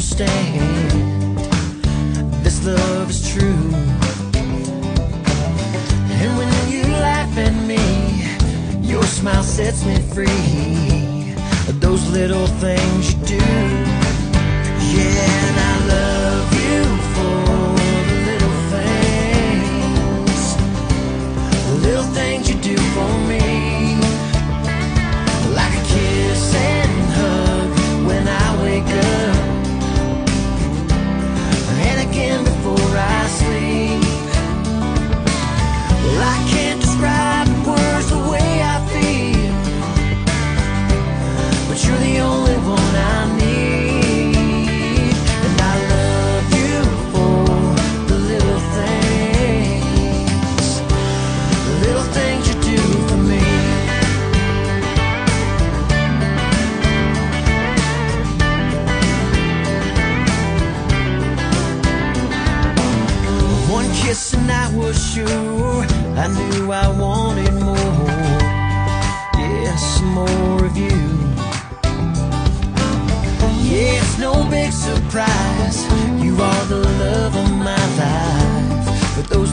understand this love is true. And when you laugh at me, your smile sets me free. Those little things you do, yeah, and I love you for the little things you do for me. Like a kiss and hug when I wake up, and again before I sleep. Well, I can't describe in words the way I feel, but you're the only one I need. And I love you for the little things you do for me. One kiss and I was sure I knew I wanted more. Yes, some more of you. Yeah, it's no big surprise, you are the love of my life. But those